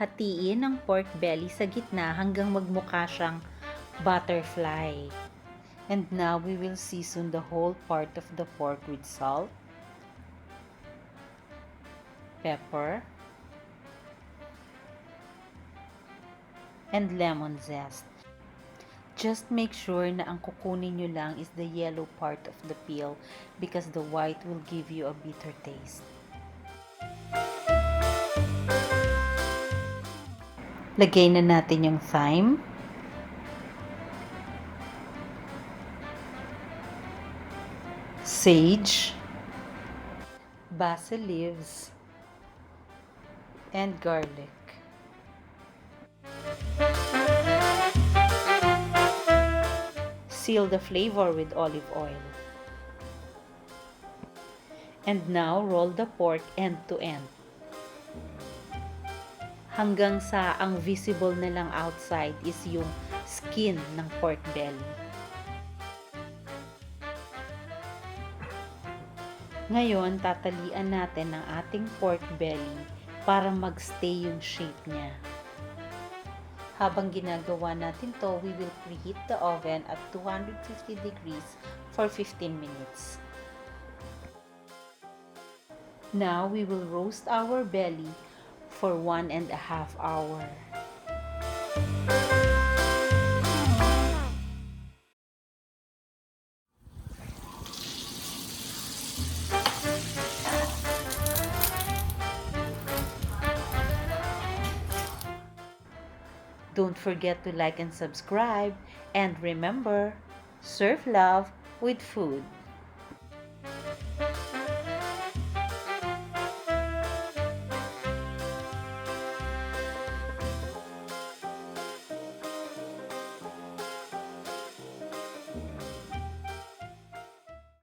hahatiin ang pork belly sa gitna hanggang magmukha siyang butterfly. And now we will season the whole part of the pork with salt, pepper, and lemon zest. Just make sure na ang kukunin nyo lang is the yellow part of the peel because the white will give you a bitter taste. Lagay na natin yung thyme, sage, basil leaves, and garlic. Seal the flavor with olive oil. And now roll the pork end to end. Hanggang sa ang visible na lang outside is yung skin ng pork belly. Ngayon, tatalian natin ang ating pork belly para magstay yung shape niya. Habang ginagawa natin to, we will preheat the oven at 250 degrees for 15 minutes. Now, we will roast our belly for 1.5 hours. Don't forget to like and subscribe, and remember, serve love with food.